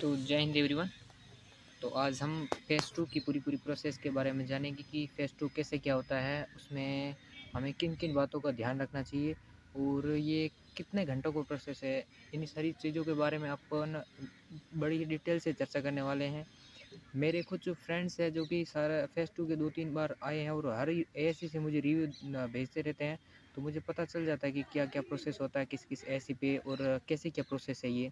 तो जय हिंद एवरीवन। तो आज हम फ़ेज़ 2 की पूरी प्रोसेस के बारे में जानेंगे कि फ़ेज़ 2 कैसे क्या होता है, उसमें हमें किन-किन बातों का ध्यान रखना चाहिए और ये कितने घंटों का प्रोसेस है। इन सारी चीज़ों के बारे में अपन बड़ी डिटेल से चर्चा करने वाले हैं। मेरे कुछ फ्रेंड्स हैं जो कि सारा फ़ेज़ 2 के 2-3 बार आए हैं और हर एएससी से मुझे रिव्यू भेजते रहते हैं, तो मुझे पता चल जाता है कि क्या-क्या प्रोसेस होता है किस-किस एएससी पे और कैसे क्या प्रोसेस है ये।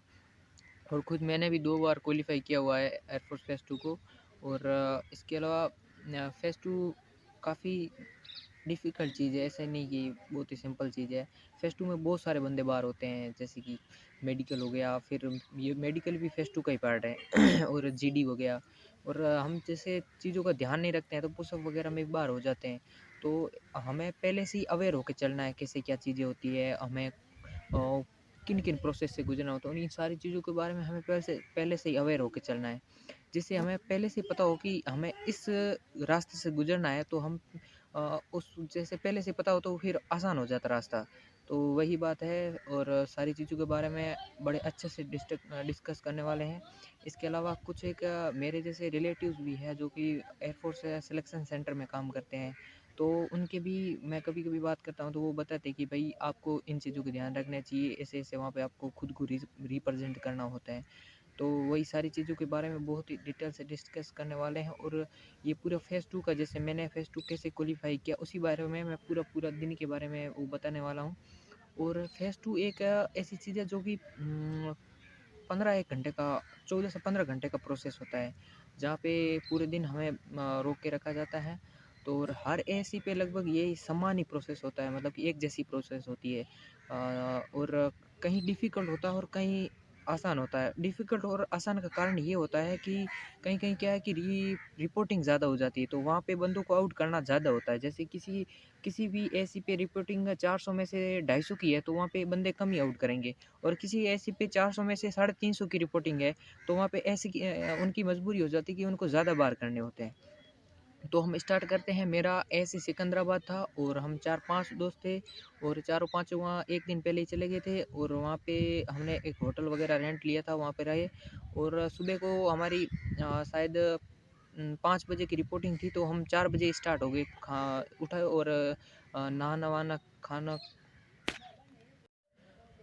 और खुद मैंने भी 2 बार क्वालीफ़ाई किया हुआ है एयरफ़ोर्स फ़ेज़ 2 को। और इसके अलावा फ़ेज़ 2 काफ़ी डिफ़िकल्ट चीज़ है, ऐसा नहीं कि बहुत ही सिंपल चीज़ है। फ़ेज़ 2 में बहुत सारे बंदे बाहर होते हैं, जैसे कि मेडिकल हो गया, फिर ये मेडिकल भी फ़ेज़ 2 का ही पार्ट है और जीडी हो गया। और हम जैसे चीज़ों का ध्यान नहीं रखते हैं तो पुशअप वगैरह में भी बाहर हो जाते हैं। तो हमें पहले से ही अवेयर होके चलना है कैसे क्या चीज़ें होती है, हमें किन-किन प्रोसेस से गुज़रना होता है, और इन सारी चीज़ों के बारे में हमें पहले से ही अवेयर होके चलना है। जिससे हमें पहले से ही पता हो कि हमें इस रास्ते से गुज़रना है, तो हम उस जैसे पहले से पता हो तो फिर आसान हो जाता रास्ता। तो वही बात है और सारी चीज़ों के बारे में बड़े अच्छे से डिस्कस करने वाले हैं। इसके अलावा कुछ एक मेरे जैसे रिलेटिव्स भी हैं जो कि एयरफ़ोर्स सिलेक्शन सेंटर में काम करते हैं। तो उनके भी मैं कभी-कभी बात करता हूँ तो वो बताते हैं कि भई आपको इन चीज़ों का ध्यान रखना चाहिए, ऐसे-ऐसे वहाँ पे आपको खुद को रिप्रेज़ेंट करना होता है। तो वही सारी चीज़ों के बारे में बहुत ही डिटेल से डिस्कस करने वाले हैं। और ये पूरा फ़ेज़ 2 का जैसे मैंने फ़ेज़ 2 कैसे क्वालीफ़ाई किया उसी बारे में मैं पूरा दिन के बारे में वो बताने वाला हूँ। और फ़ेज़ 2 एक ऐसी चीज़ है जो कि 15 1 घंटे का 14 से 15 घंटे का प्रोसेस होता है, जहाँ पे पूरे दिन हमें रोक के रखा जाता है। तो और हर एएससी पे लगभग यही समान ही प्रोसेस होता है, मतलब कि एक जैसी प्रोसेस होती है। और कहीं डिफ़िकल्ट होता है और कहीं आसान होता है। डिफ़िकल्ट और आसान का कारण ये होता है कि कहीं-कहीं क्या है कि रिपोर्टिंग ज़्यादा हो जाती है, तो वहाँ पे बंदों को आउट करना ज़्यादा होता है। जैसे किसी किसी भी एएससी पे रिपोर्टिंग 400 में से 250 की है, तो वहाँ पे बंदे कम ही आउट करेंगे। और किसी एएससी पे 400 में से 350 की रिपोर्टिंग है, तो वहाँ पे उनकी मजबूरी हो जाती है कि उनको ज़्यादा बार करने होते हैं। तो हम स्टार्ट करते हैं। मेरा एएससी सिकंदराबाद था और हम 4-5 दोस्त थे और चारों पाँचों वहाँ एक दिन पहले ही चले गए थे और वहाँ पे हमने एक होटल वगैरह रेंट लिया था, वहाँ पे रहे। और सुबह को हमारी शायद 5 बजे की रिपोर्टिंग थी, तो हम 4 बजे स्टार्ट हो गए, खा उठा और नहाना-वहाना, खाना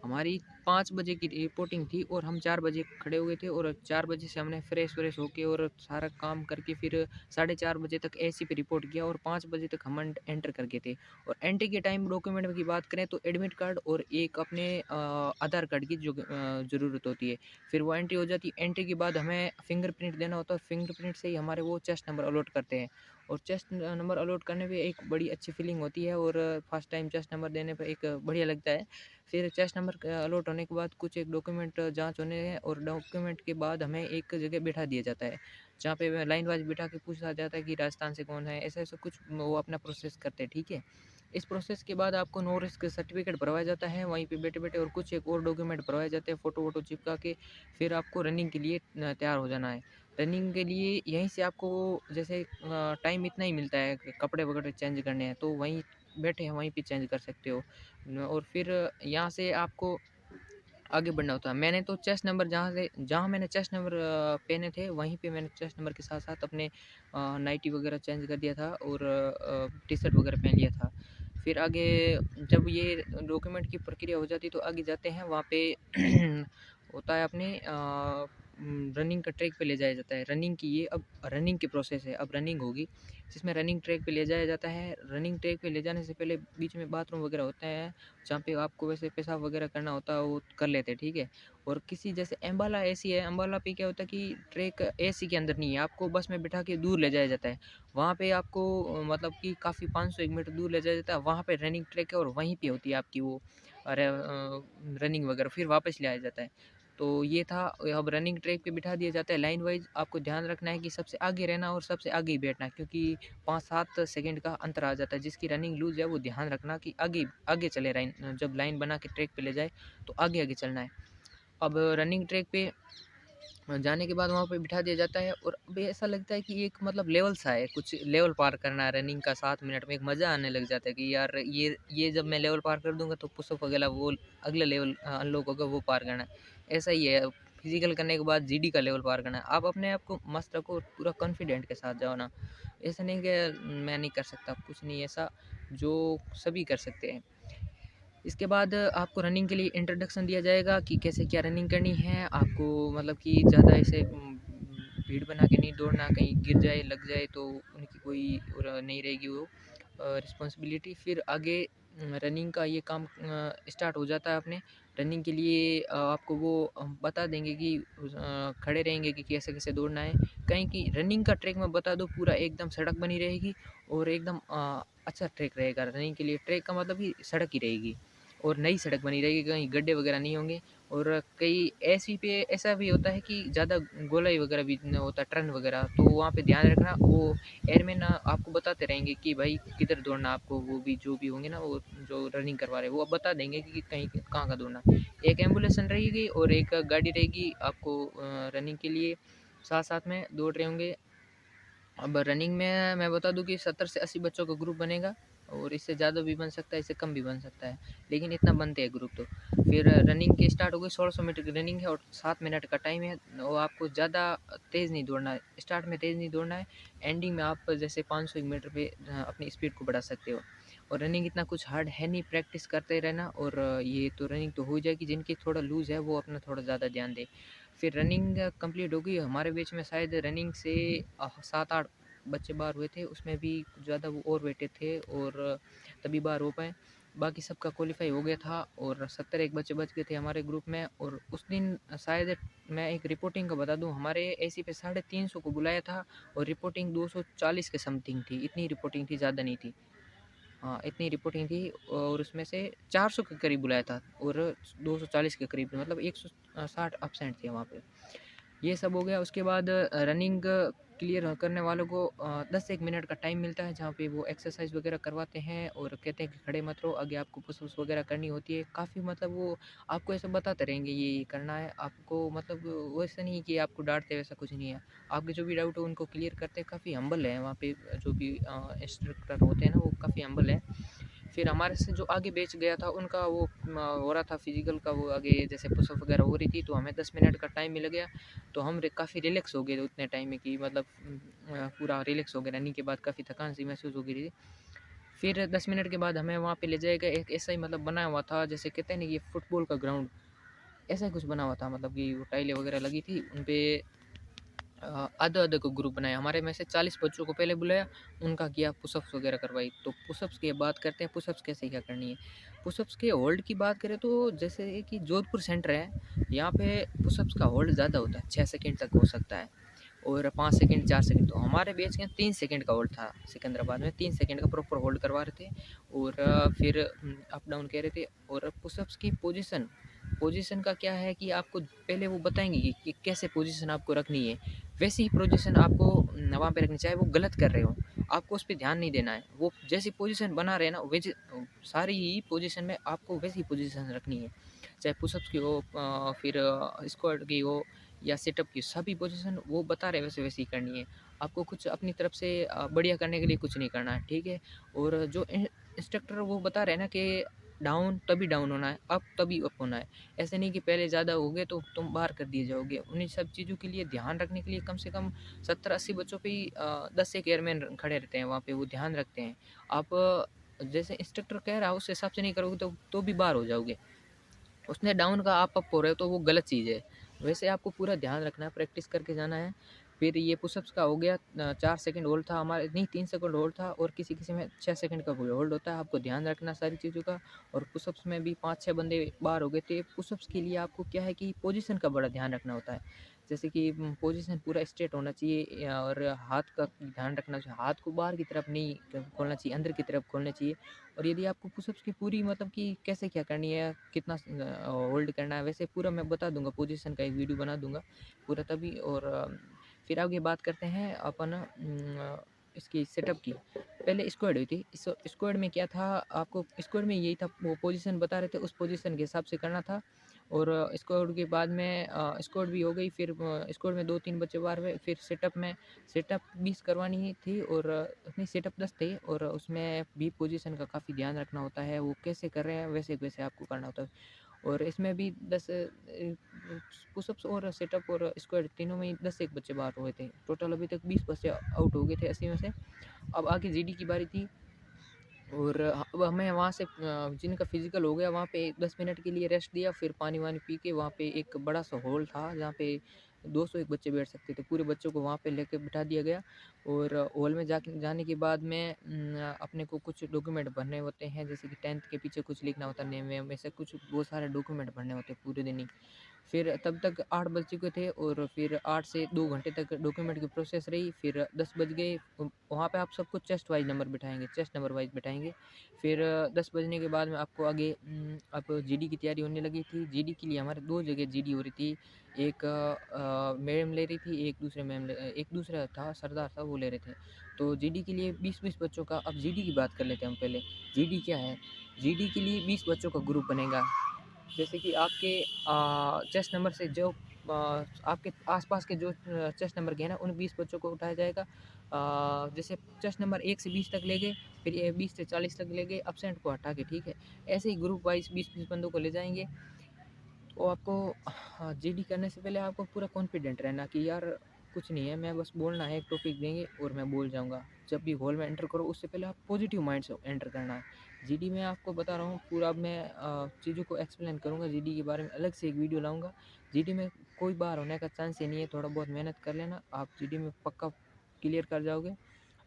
हमारी 5 बजे की रिपोर्टिंग थी और हम 4 बजे खड़े हो गए थे। और 4 बजे से हमने फ्रेश-व्रेश होके और सारा काम करके फिर साढ़े 4 बजे तक एएससी पे रिपोर्ट किया और 5 बजे तक हम एंटर कर गए थे। और एंट्री के टाइम डॉक्यूमेंट की बात करें तो एडमिट कार्ड और एक अपने आधार कार्ड की ज़रूरत होती है। फिर वो एंट्री हो जाती है। एंट्री के बाद हमें फिंगरप्रिंट देना होता है, फिंगरप्रिंट से ही हमारे वो चेस्ट नंबर अलॉट करते हैं। और चेस्ट नंबर अलॉट करने पे एक बड़ी अच्छी फीलिंग होती है और फर्स्ट टाइम चेस्ट नंबर देने पे एक बढ़िया लगता है। फिर चेस्ट नंबर अलॉट होने के बाद कुछ एक डॉक्यूमेंट जाँच होने हैं और डॉक्यूमेंट के बाद हमें एक जगह बिठा दिया जाता है, जहाँ पे वह लाइन वाइज़ बिठा के पूछा जाता है कि राजस्थान से कौन है, ऐसा-ऐसा कुछ वो अपना प्रोसेस करते हैं, ठीक है। इस प्रोसेस के बाद आपको नो रिस्क सर्टिफिकेट भरवाया जाता है वहीं पे बैठे-बैठे, और कुछ एक और डॉक्यूमेंट भरवाए जाते हैं फ़ोटो-वोटो चिपका के। फिर आपको रनिंग के लिए तैयार हो जाना है। रनिंग के लिए यहीं से आपको जैसे टाइम इतना ही मिलता है, कपड़े वगैरह चेंज करने हैं, तो वहीं बैठे हैं वहीं पे चेंज कर सकते हो। और फिर यहाँ से आपको आगे बढ़ना होता है। मैंने तो चेस्ट नंबर जहाँ मैंने चेस्ट नंबर पहने थे, वहीं पे मैंने चेस्ट नंबर के साथ-साथ अपने नाइटी वगैरह चेंज कर दिया था और टी-शर्ट वगैरह पहन लिया था। फिर आगे जब ये डॉक्यूमेंट की प्रक्रिया हो जाती है तो आगे जाते हैं, वहाँ पे होता है अपने रनिंग का ट्रैक पे ले जाया जाता है। रनिंग की ये अब रनिंग की प्रोसेस है, अब रनिंग होगी, जिसमें रनिंग ट्रैक पे ले जाया जाता है। रनिंग ट्रैक पे ले जाने से पहले बीच में बाथरूम वगैरह होते हैं, जहाँ पे आपको वैसे पेशाब वगैरह करना होता है वो कर लेते हैं, ठीक है। और किसी जैसे अम्बाला एसी है, अम्बाला पे क्या होता है कि ट्रैक एसी के अंदर नहीं है, आपको बस में बिठा के दूर ले जाया जाता है। वहाँ पे आपको मतलब कि काफ़ी 500 1 मीटर दूर ले जाया जाता है, वहाँ पे रनिंग ट्रैक है और वहीं पे होती है आपकी वो रनिंग वगैरह, फिर वापस ले आया जाता है। तो ये था। अब रनिंग ट्रैक पे बिठा दिया जाता है लाइन वाइज़, आपको ध्यान रखना है कि सबसे आगे रहना और सबसे आगे ही बैठना, क्योंकि 5-7 सेकंड का अंतर आ जाता है। जिसकी रनिंग लूज़ है वो ध्यान रखना कि आगे आगे चले, जब लाइन बना के ट्रैक पे ले जाए तो आगे-आगे चलना है। अब रनिंग ट्रैक पे जाने के बाद वहाँ पे बिठा दिया जाता है और अब ऐसा लगता है कि एक मतलब लेवल सा है, कुछ लेवल पार करना है रनिंग का। 7 मिनट में एक मज़ा आने लग जाता है कि यार ये जब मैं लेवल पार कर दूँगा तो पुशअप वगैरह वो अगला लेवल अनलॉक होगा, वो पार करना है। ऐसा ही है फिजिकल करने के बाद जीडी का लेवल पार करना है। आप अपने आप को मस्त रखो और पूरा कॉन्फिडेंट के साथ जाओ ना। ऐसा नहीं कि मैं नहीं कर सकता, कुछ नहीं ऐसा, जो सभी कर सकते हैं। इसके बाद आपको रनिंग के लिए इंट्रोडक्शन दिया जाएगा कि कैसे क्या रनिंग करनी है। आपको मतलब कि ज़्यादा ऐसे भीड़ बना के नहीं दौड़ना, कहीं गिर जाए लग जाए तो उनकी कोई नहीं रहेगी वो रिस्पॉन्सिबिलिटी। फिर आगे रनिंग का ये काम स्टार्ट हो जाता है अपने। रनिंग के लिए आपको वो बता देंगे कि खड़े रहेंगे कि कैसे कैसे दौड़ना है। कहीं की रनिंग का ट्रैक मैं बता दूँ, पूरा एकदम सड़क बनी रहेगी और एकदम अच्छा ट्रैक रहेगा। रनिंग के लिए ट्रैक का मतलब ही सड़क ही रहेगी और नई सड़क बनी रहेगी, कहीं गड्ढे वगैरह नहीं होंगे। और कई ऐसी पे ऐसा भी होता है कि ज़्यादा गोलाई वगैरह भी न होता है, टर्न वगैरह, तो वहाँ पे ध्यान रखना। वो एयरमैन आपको बताते रहेंगे कि भाई किधर दौड़ना आपको, वो भी जो भी होंगे ना वो जो रनिंग करवा रहे हैं वो अब बता देंगे कि कहीं कहाँ का दौड़ना। एक एम्बुलेंस रहेगी और एक गाड़ी रहेगी आपको रनिंग के लिए, साथ साथ में दौड़ रहे होंगे। अब रनिंग में मैं बता दूं कि 70 से 80 बच्चों का ग्रुप बनेगा और इससे ज़्यादा भी बन सकता है, इससे कम भी बन सकता है, लेकिन इतना बनते हैं ग्रुप। तो फिर रनिंग की स्टार्ट हो गई। 1600 मीटर की रनिंग है और 7 मिनट का टाइम है। और आपको ज़्यादा तेज़ नहीं दौड़ना है, स्टार्ट में तेज़ नहीं दौड़ना है, एंडिंग में आप जैसे 500 मीटर पे अपनी स्पीड को बढ़ा सकते हो। और रनिंग इतना कुछ हार्ड है नहीं, प्रैक्टिस करते रहना। और ये तो रनिंग तो हो जाएगी, जिनकी थोड़ा लूज़ है वो अपना थोड़ा ज़्यादा ध्यान दे। फिर रनिंग कंप्लीट हो गई। हमारे बीच में शायद रनिंग से 7-8 बच्चे बाहर हुए थे, उसमें भी कुछ ज़्यादा वो और वेटेड थे और तभी बाहर हो पाए। बाकी सबका क्वालिफाई हो गया था और 70 एक बच्चे बच गए थे हमारे ग्रुप में। और उस दिन शायद मैं एक रिपोर्टिंग का बता दूं, हमारे एसी पे 350 को बुलाया था और रिपोर्टिंग 240 के समथिंग थी, इतनी रिपोर्टिंग थी, ज़्यादा नहीं थी। हाँ, इतनी रिपोर्टिंग थी और उसमें से 400 के करीब बुलाया था और 240 के करीब, मतलब 160 एब्सेंट थे वहाँ पे। ये सब हो गया। उसके बाद रनिंग क्लियर करने वालों को 10 एक मिनट का टाइम मिलता है, जहाँ पे वो एक्सरसाइज वगैरह करवाते हैं और कहते हैं कि खड़े मत रहो, आगे आपको पुशअप्स वगैरह करनी होती है। काफ़ी मतलब वो आपको ऐसा बताते रहेंगे ये करना है आपको, मतलब वैसा नहीं कि आपको डांटते, वैसा कुछ नहीं है। आपके जो भी डाउट हो उनको क्लियर करते हैं, काफ़ी हम्बल है वहाँ पे जो भी इंस्ट्रक्टर होते हैं ना, वो काफ़ी हम्बल है। फिर हमारे से जो आगे बैच गया था उनका वो हो रहा था फिजिकल का, वो आगे जैसे पुशअप वगैरह हो रही थी, तो हमें 10 मिनट का टाइम मिल गया। तो हम काफ़ी रिलैक्स हो गए उतने टाइम में कि मतलब पूरा रिलैक्स हो गए। रनिंग के बाद काफ़ी थकान सी महसूस हो गई थी। फिर 10 मिनट के बाद हमें वहाँ पे ले जाएगा, एक ऐसा ही मतलब बना हुआ था जैसे कहते हैं ना कि फुटबॉल का ग्राउंड, ऐसा ही कुछ बना हुआ था, मतलब कि वो टाइलें वगैरह लगी थी उन पे। आधे-आधे को ग्रुप बनाया, हमारे में से 40 बच्चों को पहले बुलाया, उनका किया पुशअप्स वगैरह करवाई। तो पुशअप्स की बात करते हैं, पुशअप्स कैसे क्या करनी है। पुशअप्स के होल्ड की बात करें तो जैसे कि जोधपुर सेंटर है, यहाँ पे पुशअप्स का होल्ड ज़्यादा होता है, 6 सेकंड तक हो सकता है और 5 सेकंड 4 सेकंड। तो हमारे बैच के 3 सेकंड का होल्ड था, सिकंदराबाद में 3 सेकंड का प्रॉपर होल्ड करवा रहे थे। और फिर अप डाउन कह रहे थे। और पुशअप्स की पोजीशन, पोजीशन का क्या है कि आपको पहले वो बताएंगे कि कैसे पोजीशन आपको रखनी है, वैसी ही पोजीशन आपको वहाँ पे रखनी, चाहे वो गलत कर रहे हो, आपको उस पर ध्यान नहीं देना है। वो जैसी पोजीशन बना रहे हैं ना, वैसे सारी ही पोजीशन में आपको वैसी पोजीशन रखनी है, चाहे पुशअप्स की हो फिर स्क्वाट की हो या सेटअप की, सभी पोजीशन वो बता रहे हैं वैसे वैसी ही करनी है। आपको कुछ अपनी तरफ से बढ़िया करने के लिए कुछ नहीं करना है, ठीक है। और जो इंस्ट्रक्टर वो बता रहे हैं ना कि डाउन तभी डाउन होना है, अप तभी अप होना है, ऐसे नहीं कि पहले ज़्यादा हो गए तो तुम बाहर कर दिए जाओगे। उन्हीं सब चीज़ों के लिए ध्यान रखने के लिए कम से कम 70-80 बच्चों पे ही 10 एक एयरमैन खड़े रहते हैं वहाँ पे, वो ध्यान रखते हैं। आप जैसे इंस्ट्रक्टर कह रहा है उस हिसाब से नहीं करोगे तो भी बाहर हो जाओगे। उसने डाउन का आप अप हो रहे हो तो वो गलत चीज़ है। वैसे आपको पूरा ध्यान रखना है, प्रैक्टिस करके जाना है। फिर ये पुशअप्स का हो गया, 4 सेकंड होल्ड था हमारे, नहीं 3 सेकंड होल्ड था और किसी-किसी में 6 सेकंड का होल्ड होता है। आपको ध्यान रखना सारी चीज़ों का। और पुशअप्स में भी 5-6 बंदे बाहर हो गए थे। पुशअप्स के लिए आपको क्या है कि पोजीशन का बड़ा ध्यान रखना होता है। जैसे कि पोजीशन पूरा स्ट्रेट होना चाहिए और हाथ का ध्यान रखना चाहिए। हाथ को बाहर की तरफ नहीं खोलना चाहिए, अंदर की तरफ खोलना चाहिए। और यदि आपको पुशअप्स की पूरी मतलब कि कैसे क्या करनी है, कितना होल्ड करना है, वैसे पूरा मैं बता दूंगा, पोजीशन का एक वीडियो बना दूंगा पूरा तभी। और फिर आगे बात करते हैं अपन इसकी सेटअप की। पहले स्क्वाड हुई थी, इस स्क्वाड में क्या था, आपको स्क्वाड में यही था, वो पोजीशन बता रहे थे, उस पोजीशन के हिसाब से करना था। और स्क्वाड के बाद में स्क्वाड भी हो गई। फिर स्क्वाड में 2-3 बच्चे बाहर हुए। फिर सेटअप में सेटअप 20 करवानी ही थी और नहीं सेटअप 10 थे और उसमें भी पोजीशन का काफ़ी ध्यान रखना होता है, वो कैसे कर रहे हैं वैसे वैसे आपको करना होता है। और इसमें भी 10 पुशअप्स और सिटअप और स्क्वाट तीनों में ही 10 एक बच्चे बाहर हुए थे। टोटल अभी तक 20 बच्चे आउट हो गए थे 80 में से। अब आगे जीडी की बारी थी और अब हमें वहाँ से जिनका फिज़िकल हो गया वहाँ पे 10 मिनट के लिए रेस्ट दिया, फिर पानी-वानी पी के वहाँ पे एक बड़ा-सा हॉल था जहाँ पे 201 बच्चे बैठ सकते थे। पूरे बच्चों को वहाँ पे लेके बिठा दिया गया और हॉल में जाके जाने के बाद में अपने को कुछ डॉक्यूमेंट भरने होते हैं, जैसे कि 10th के पीछे कुछ लिखना होता है, नेम-वेम, ऐसे कुछ बहुत सारे डॉक्यूमेंट भरने होते हैं पूरे दिन ही। फिर तब तक 8 बज चुके थे और फिर 8 से 2 घंटे तक डॉक्यूमेंट की प्रोसेस रही। फिर 10 बज गए, वहाँ पे आप सबको चेस्ट वाइज़ नंबर बिठाएँगे, चेस्ट नंबर वाइज़ बिठाएँगे। फिर 10 बजने के बाद में आपको आगे अब जीडी की तैयारी होने लगी थी। जीडी के लिए हमारे 2 जगह जीडी हो रही थी। एक मैम ले रही थी, एक दूसरा था सरदार था वो ले रहे थे। तो जीडी के लिए 20-20 बच्चों का, अब जीडी की बात कर लेते हैं हम पहले। जीडी क्या है? जीडी के लिए 20 बच्चों का ग्रुप बनेगा। जैसे कि आपके चेस्ट नंबर से जो आपके आस-पास के जो चेस्ट नंबर के हैं ना, उन 20 बच्चों को उठाया जाएगा। जैसे चेस्ट नंबर 1 से 20 तक ले गए, फिर ये 20 से 40 तक ले गए, एब्सेंट को हटा के, ठीक है? ऐसे ही ग्रुप वाइज़ 20-20 बंदों को ले जाएँगे। तो आपको हाँ, जीडी करने से पहले आपको पूरा कॉन्फिडेंट रहना कि यार कुछ नहीं है, मैं बस बोलना है, एक टॉपिक देंगे और मैं बोल जाऊँगा। जब भी हॉल में एंटर करो उससे पहले आप पॉजिटिव माइंड से एंटर करना है। जीडी में आपको बता रहा हूँ पूरा, अब मैं चीज़ों को एक्सप्लेन करूँगा, जीडी के बारे में अलग से एक वीडियो लाऊँगा। जीडी में कोई बाहर होने का चांस ही नहीं है, थोड़ा बहुत मेहनत कर लेना, आप जीडी में पक्का क्लियर कर जाओगे।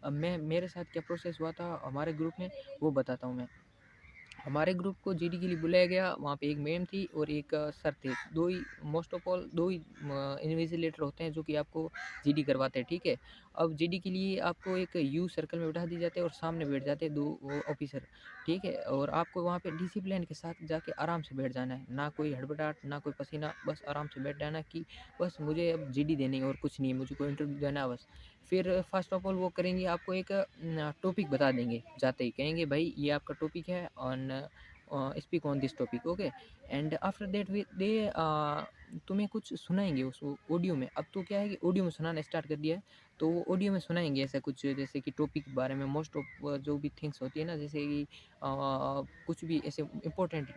अब मैं मेरे साथ क्या प्रोसेस हुआ था हमारे ग्रुप में, वो बताता हूँ मैं। हमारे ग्रुप को जीडी के लिए बुलाया गया, वहाँ पे एक मैम थी और एक सर थे। 2 ही मोस्ट ऑफ ऑल 2 ही इन्विजिलेटर होते हैं जो कि आपको जीडी करवाते हैं, ठीक है? अब जीडी के लिए आपको एक यू सर्कल में बिठा दिए जाते हैं और सामने बैठ जाते हैं 2 वो ऑफिसर, ठीक है? और आपको वहाँ पे डिसिप्लिन के साथ जाके आराम से बैठ जाना है, ना कोई हड़बड़ाहट, ना कोई पसीना, बस आराम से बैठ जाना है कि बस मुझे अब जीडी देनी है और कुछ नहीं है, मुझे कोई इंटरव्यू देना है बस। फिर फर्स्ट ऑफ ऑल वो करेंगे, आपको एक टॉपिक बता देंगे जाते ही, कहेंगे भाई ये आपका टॉपिक है on speak on this topic, okay? And after that they तुम्हें कुछ सुनाएंगे उस ऑडियो में। अब तो क्या है कि ऑडियो में सुनाना स्टार्ट कर दिया है, तो वो ऑडियो में सुनाएंगे ऐसा कुछ, जैसे कि टॉपिक के बारे में मोस्ट ऑफ जो भी थिंग्स होती है ना, जैसे कि कुछ भी ऐसे इंपॉर्टेंट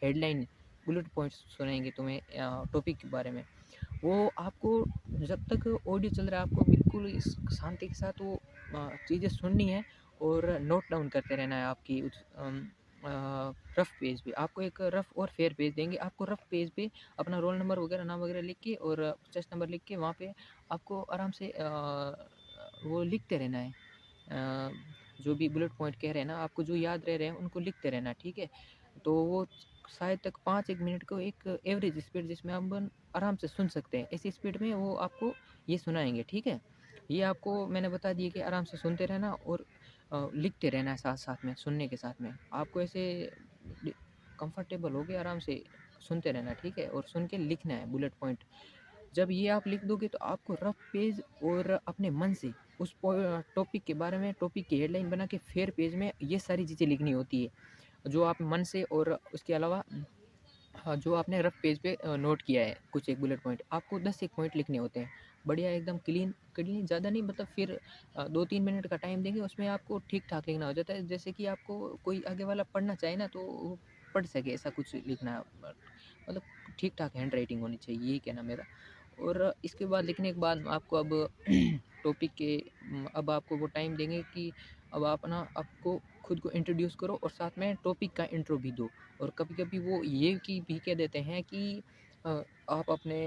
हेडलाइन बुलेट पॉइंट्स सुनाएंगे तुम्हें टॉपिक के बारे में। वो आपको जब तक ऑडियो चल रहा है आपको बिल्कुल इस शांति के साथ वो चीज़ें सुननी है और नोट डाउन करते रहना है आपकी उस रफ़ पेज पे। आपको एक रफ़ और फेयर पेज देंगे। आपको रफ़ पेज पे अपना रोल नंबर वगैरह, नाम वगैरह लिख के और चेस्ट नंबर लिख के वहाँ पे आपको आराम से वो लिखते रहना है। जो भी बुलेट पॉइंट कह रहे हैं ना, आपको जो याद रह रहे हैं उनको लिखते रहना, ठीक है? तो वो शायद तक 5-1 मिनट को एक एवरेज स्पीड जिसमें अपन आराम से सुन सकते हैं, ऐसी स्पीड में वो आपको ये सुनाएँगे, ठीक है? ये आपको मैंने बता दिया कि आराम से सुनते रहना और लिखते रहना है साथ-साथ में, सुनने के साथ में। आपको ऐसे डि कंफर्टेबल हो के आराम से सुनते रहना है, ठीक है? और सुन के लिखना है बुलेट पॉइंट। जब ये आप लिख दोगे तो आपको रफ पेज और अपने मन से उस टॉपिक के बारे में, टॉपिक की हेडलाइन बना के फेयर पेज में ये सारी चीज़ें लिखनी होती है, जो आप मन से और उसके अलावा हाँ, जो आपने रफ पेज पे नोट किया है कुछ एक बुलेट पॉइंट, आपको 10 एक पॉइंट लिखने होते हैं। बढ़िया एकदम क्लीन क्लीन, ज़्यादा नहीं, मतलब फिर 2-3 मिनट का टाइम देंगे, उसमें आपको ठीक-ठाक लिखना हो जाता है। जैसे कि आपको कोई आगे वाला पढ़ना चाहे ना, तो वो पढ़ सके, ऐसा कुछ लिखना है। मतलब ठीक-ठाक हैंडराइटिंग होनी चाहिए, यही कहना मेरा। और इसके बाद लिखने के बाद आपको अब टॉपिक के अब आपको वो टाइम देंगे कि अब आप ना आपको खुद को इंट्रोड्यूस करो और साथ में टॉपिक का इंट्रो भी दो। और कभी-कभी वो ये कि भी कह देते हैं कि अ, आप अपने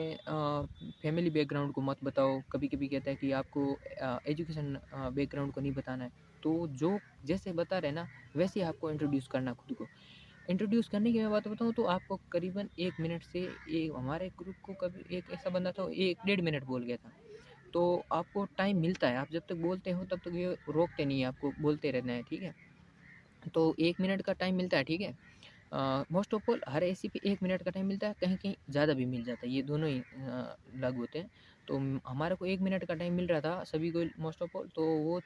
फैमिली बैकग्राउंड को मत बताओ। कभी-कभी कहता है कि आपको एजुकेशन बैकग्राउंड को नहीं बताना है। तो जो जैसे बता रहे हैं ना, वैसे ही आपको इंट्रोड्यूस करना खुद को। इंट्रोड्यूस करने की मैं बात बताऊँ तो आपको करीबन 1 मिनट से हमारे ग्रुप को कभी एक ऐसा बंदा था 1 डेढ़ मिनट बोल गया था। तो आपको टाइम मिलता है, आप जब तक बोलते हो तब तक ये रोकते नहीं हैं, आपको बोलते रहना है, ठीक है? तो 1 मिनट का टाइम मिलता है, ठीक है? Most of all her AC पे 1 मिनट का टाइम मिलता है, कहीं-कहीं ज़्यादा भी मिल जाता है, ये दोनों ही लागू होते हैं। तो हमारे को 1 मिनट का टाइम मिल रहा था सभी को मोस्ट ऑफ ऑल, तो वो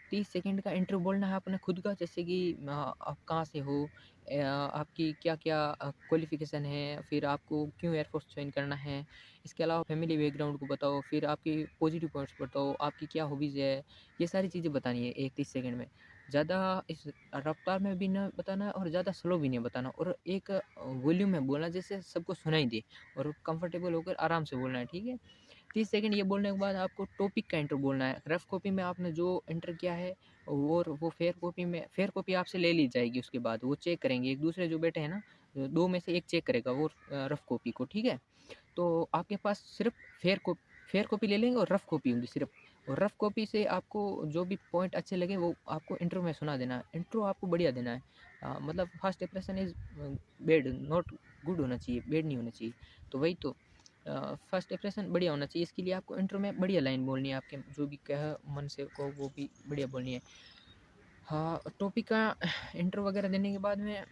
30 सेकंड का इंट्रो बोलना है आपने खुद का, जैसे कि आप कहाँ से हो, आपकी क्या-क्या क्वालिफ़िकेशन है, फिर आपको क्यों एयरफोर्स जॉइन करना है, इसके अलावा फैमिली बैकग्राउंड को बताओ, फिर आपके पॉजिटिव पॉइंट्स बताओ, आपकी क्या हॉबीज़ है, ये सारी चीज़ें बतानी है एक 30 सेकंड में। ज़्यादा इस रफ्तार में भी ना बताना और ज़्यादा स्लो भी नहीं बताना, और एक वॉल्यूम में बोलना जैसे सबको सुनाई दे, और कंफर्टेबल होकर आराम से बोलना है, ठीक है। 30 सेकंड ये बोलने के बाद आपको टॉपिक का इंटर बोलना है। रफ कॉपी में आपने जो इंटर किया है और वो फेयर कॉपी आपसे ले ली जाएगी, उसके बाद वो चेक करेंगे एक दूसरे जो बैठे हैं ना, दो में से एक चेक करेगा वो रफ कॉपी को, ठीक है। तो आपके पास सिर्फ फेयर कॉपी ले लेंगे और रफ कॉपी होगी सिर्फ, और रफ कॉपी से आपको जो भी पॉइंट अच्छे लगे वो आपको इंट्रो में सुना देना है। इंट्रो आपको बढ़िया देना है, मतलब first impression is bed not good होना चाहिए, बेड नहीं होना चाहिए। तो वही तो फर्स्ट इंप्रेशन बढ़िया होना चाहिए, इसके लिए आपको इंट्रो में बढ़िया लाइन बोलनी है, आपके जो भी कह मन से को वो भी बढ़िया बोलनी है। हाँ, टॉपिक का इंट्रो वगैरह देने के बाद में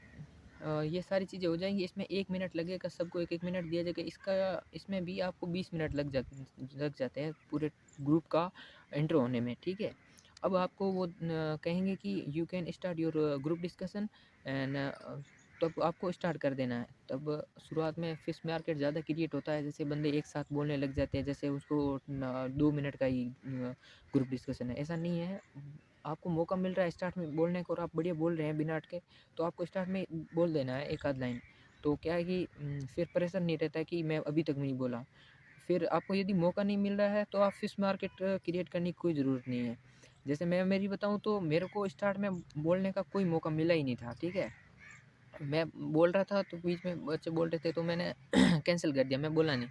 ये सारी चीज़ें हो जाएंगी। इसमें 1 मिनट लगेगा, सबको 1-1 मिनट दिया जाएगा। इसमें भी आपको 20 मिनट लग जाते हैं पूरे ग्रुप का इंट्रो होने में, ठीक है। अब आपको वो कहेंगे कि you can start your group discussion and, तब आपको स्टार्ट कर देना है। तब शुरुआत में फिश मार्केट ज़्यादा क्रिएट होता है, जैसे बंदे एक साथ बोलने लग जाते हैं, जैसे उसको 2 मिनट का ही ग्रुप डिस्कशन है, ऐसा नहीं है। आपको मौका मिल रहा है स्टार्ट में बोलने को और आप बढ़िया बोल रहे हैं बिना अटके, तो आपको स्टार्ट में बोल देना है एक आध लाइन। तो क्या है कि फिर प्रेशर नहीं रहता है कि मैं अभी तक नहीं बोला। फिर आपको यदि मौका नहीं मिल रहा है तो आप फिश मार्केट क्रिएट करने की कोई ज़रूरत नहीं है। जैसे मैं मेरी बताऊँ तो मेरे को स्टार्ट में बोलने का कोई मौका मिला ही नहीं था, ठीक है। मैं बोल रहा था तो बीच में बच्चे बोल रहे थे तो मैंने कैंसिल कर दिया, मैं बोला नहीं।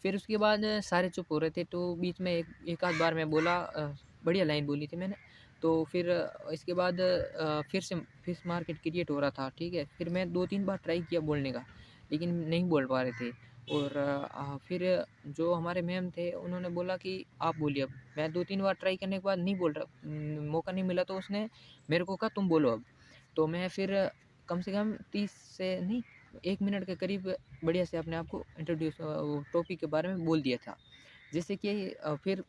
फिर उसके बाद सारे चुप हो रहे थे तो बीच में एक आध बार मैं बोला, बढ़िया लाइन बोली थी मैंने। तो फिर इसके बाद फिर से फिश मार्केट क्रिएट हो रहा था, ठीक है। फिर मैं 2-3 बार ट्राई किया बोलने का, लेकिन नहीं बोल पा रहे थे। और फिर जो हमारे मैम थे उन्होंने बोला कि आप बोलिए अब। मैं 2-3 बार ट्राई करने के बाद नहीं बोल रहा, मौका नहीं मिला, तो उसने मेरे को कहा तुम बोलो अब। तो मैं फिर कम से कम 30 से नहीं, 1 मिनट के करीब बढ़िया से अपने आप को इंट्रोड्यूस वो टॉपिक के बारे में बोल दिया था। जैसे कि फिर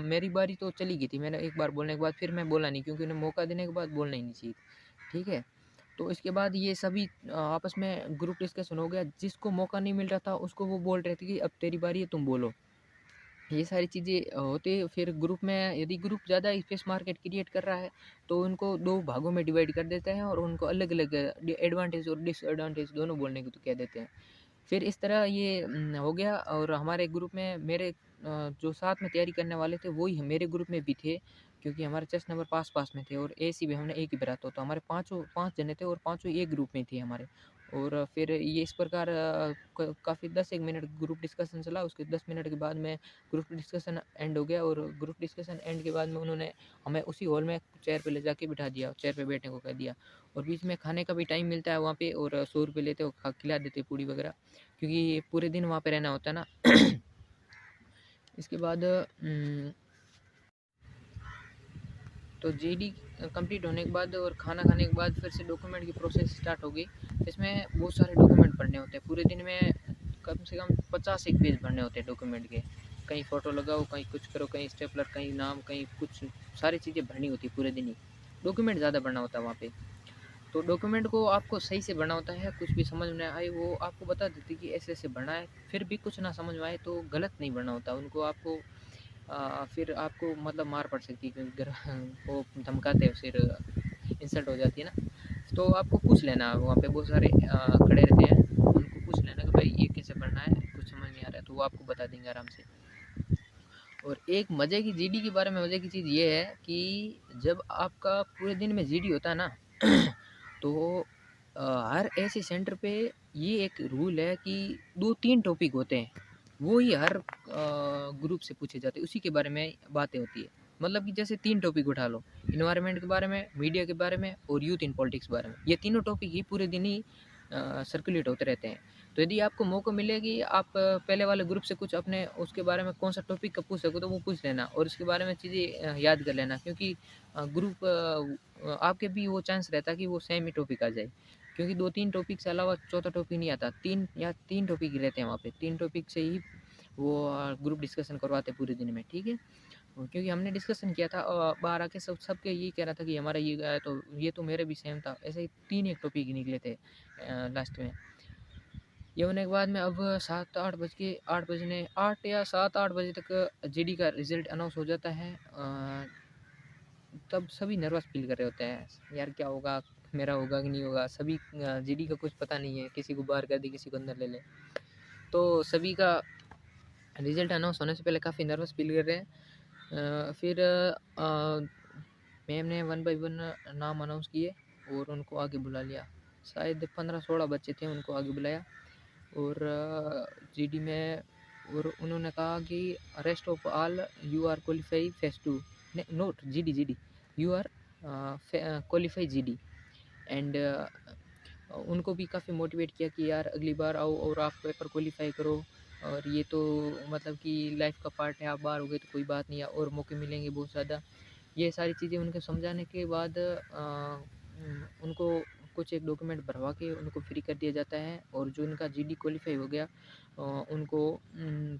मेरी बारी तो चली गई थी, मैंने एक बार बोलने के बाद फिर मैं बोला नहीं, क्योंकि उन्हें मौका देने के बाद बोलना ही नहीं चाहिए, ठीक है। तो इसके बाद ये सभी आपस में ग्रुप डिस्कशन हो गया, जिसको मौका नहीं मिल रहा था उसको वो बोल रहे थे कि अब तेरी बारी है, तुम बोलो। ये सारी चीज़ें होते फिर ग्रुप में, यदि ग्रुप ज़्यादा स्पेस मार्केट क्रिएट कर रहा है तो उनको 2 भागों में डिवाइड कर देते हैं और उनको अलग-अलग एडवांटेज और डिसएडवांटेज दोनों बोलने को तो कह देते हैं। फिर इस तरह ये हो गया, और हमारे ग्रुप में मेरे जो साथ में तैयारी करने वाले थे वही मेरे ग्रुप में भी थे, क्योंकि हमारे चेस्ट नंबर पास-पास में थे और एसी भी हमने एक ही भरा था। तो हमारे पाँचों 5 जने थे और पाँचों एक ग्रुप में थे हमारे। और फिर ये इस प्रकार काफ़ी 10-1 मिनट ग्रुप डिस्कशन चला। उसके 10 मिनट के बाद में ग्रुप डिस्कशन एंड हो गया, और ग्रुप डिस्कशन एंड के बाद में उन्होंने हमें उसी हॉल में चेयर पे ले जाके बिठा दिया, चेयर पे बैठने को कह दिया। और बीच में खाने का भी टाइम मिलता है वहाँ पे, और 100 रुपये लेते हो, खिला देते पूड़ी वगैरह, क्योंकि पूरे दिन वहाँ पे रहना होता है ना। इसके बाद तो जीडी कंप्लीट होने के बाद और खाना खाने के बाद फिर से डॉक्यूमेंट की प्रोसेस स्टार्ट हो गई। इसमें बहुत सारे डॉक्यूमेंट भरने होते हैं, पूरे दिन में कम से कम 50 एक पेज भरने होते हैं डॉक्यूमेंट के। कहीं फ़ोटो लगाओ, कहीं कुछ करो, कहीं स्टेपलर, कहीं नाम, कहीं कुछ, सारी चीज़ें भरनी होती है पूरे दिन ही। डॉक्यूमेंट ज़्यादा भरना होता है वहाँ पे। तो डॉक्यूमेंट को आपको सही से भरना होता है, कुछ भी समझ में आए वो आपको बता देती कि ऐसे-ऐसे भरना है। फिर भी कुछ ना समझ में आए तो गलत नहीं भरना होता, उनको आपको फिर आपको मतलब मार पड़ सकती है, क्योंकि घर वो धमकाते हैं, फिर इंसल्ट हो जाती है ना। तो आपको पूछ लेना, वहाँ पे बहुत सारे खड़े रहते हैं, उनको पूछ लेना कि भाई ये कैसे पढ़ना है, कुछ समझ नहीं आ रहा है, तो वो आपको बता देंगे आराम से। और एक मज़े की जीडी के बारे में मज़े की चीज़ ये है कि जब आपका पूरे दिन में जीडी होता है ना, तो हर ऐसे सेंटर पे ये एक रूल है कि 2-3 टॉपिक होते हैं, वो ही हर ग्रुप से पूछे जाते हैं, उसी के बारे में बातें होती है। मतलब कि जैसे 3 टॉपिक उठा लो, एनवायरनमेंट के बारे में, मीडिया के बारे में और यूथ इन पॉलिटिक्स के बारे में। ये तीनों टॉपिक ही पूरे दिन ही सर्कुलेट होते रहते हैं। तो यदि आपको मौका मिले कि आप पहले वाले ग्रुप से कुछ अपने उसके बारे में कौन सा टॉपिक का पूछ सको तो वो पूछ लेना, और उसके बारे में चीज़ें याद कर लेना, क्योंकि ग्रुप आपके भी वो चांस रहता है कि वो सेम ही टॉपिक आ जाए, क्योंकि 2-3 टॉपिक से अलावा चौथा टॉपिक नहीं आता। 3 टॉपिक ही रहते हैं वहाँ पे, 3 टॉपिक से ही वो ग्रुप डिस्कशन करवाते हैं पूरे दिन में, ठीक है। क्योंकि हमने डिस्कशन किया था बाहर आके सबके यही कह रहा था कि हमारा ये गया, तो ये तो मेरे भी सेम था। ऐसे ही 3 एक टॉपिक ही निकले थे लास्ट में। ये होने के बाद में अब 7-8 बज के 8 बजने 8 या 7-8 बजे तक जीडी का रिज़ल्ट अनाउंस हो जाता है। तब सभी नर्वस फ़ील कर रहे होते हैं, यार क्या होगा, मेरा होगा कि नहीं होगा? सभी जीडी का कुछ पता नहीं है, किसी को बाहर कर दे, किसी को अंदर ले ले। तो सभी का रिज़ल्ट अनाउंस होने से पहले काफ़ी नर्वस फ़ील कर रहे हैं। फिर मैम ने वन बाय वन नाम अनाउंस किए और उनको आगे बुला लिया। शायद 15-16 बच्चे थे, उनको आगे बुलाया और जीडी में, और उन्होंने कहा कि rest of all you are qualify phase 2, note GD, you are qualify GD. And उनको भी काफ़ी मोटिवेट किया कि यार अगली बार आओ और आप पेपर क्वालिफाई करो, और ये तो मतलब कि लाइफ का पार्ट है, आप बाहर हो गए तो कोई बात नहीं है, और मौके मिलेंगे बहुत ज़्यादा। ये सारी चीज़ें उनको समझाने के बाद उनको कुछ एक डॉक्यूमेंट भरवा के उनको फ्री कर दिया जाता है, और जो उनका जीडी क्वालिफाई हो गया उनको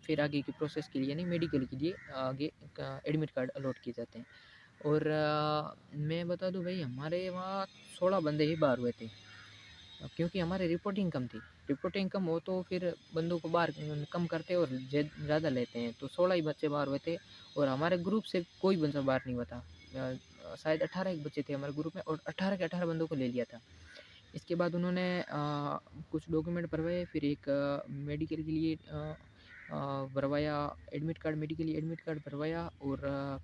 फिर आगे की प्रोसेस के लिए यानी मेडिकल के लिए आगे एडमिट कार्ड अलॉट किए जाते हैं। और मैं बता दूं भाई, हमारे वहाँ 16 बंदे ही बाहर हुए थे, क्योंकि हमारी रिपोर्टिंग कम थी। रिपोर्टिंग कम हो तो फिर बंदों को बाहर कम करते हैं और ज़्यादा लेते हैं, तो 16 ही बच्चे बाहर हुए थे और हमारे ग्रुप से कोई बंदा बाहर नहीं हुआ था। शायद 18 एक बच्चे थे हमारे ग्रुप में और 18 के 18 बंदों को ले लिया था। इसके बाद उन्होंने कुछ डॉक्यूमेंट भरवाए, फिर एक मेडिकल के लिए भरवाया admit card, medically admit card भरवाया, और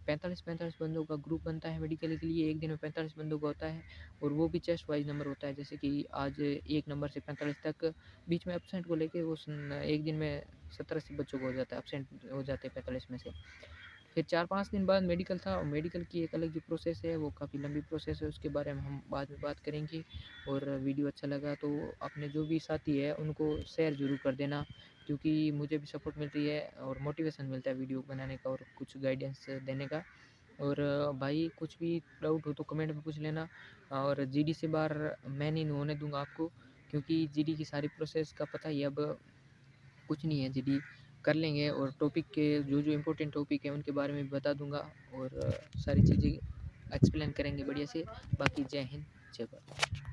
45-45 बंदों का ग्रुप बनता है मेडिकल के लिए, एक दिन में 45 बंदों का होता है, और वो भी चेस्ट वाइज नंबर होता है, जैसे कि आज 1 नंबर से 45 तक, बीच में एब्सेंट को लेके वो एक दिन में 70-80 बच्चों को हो जाता है, एब्सेंट हो जाते हैं 45 में से। फिर 4-5 दिन बाद मेडिकल था, और मेडिकल की एक अलग ही प्रोसेस है, वो काफ़ी लंबी प्रोसेस है, उसके बारे में हम बाद में बात करेंगे। और वीडियो अच्छा लगा तो अपने जो भी साथी है उनको शेयर ज़रूर कर देना, क्योंकि मुझे भी सपोर्ट मिल रही है और मोटिवेशन मिलता है वीडियो बनाने का और कुछ गाइडेंस देने का। और भाई कुछ भी डाउट हो तो कमेंट में पूछ लेना, और जीडी से बाहर मैं नहीं होने दूंगा आपको, क्योंकि जीडी की सारी प्रोसेस का पता ही है, अब कुछ नहीं है, जीडी कर लेंगे, और टॉपिक के जो जो इम्पोर्टेंट टॉपिक है उनके बारे में भी बता दूंगा, और सारी चीज़ें एक्सप्लेन करेंगे बढ़िया से। बाकी जय हिंद, जय भारत।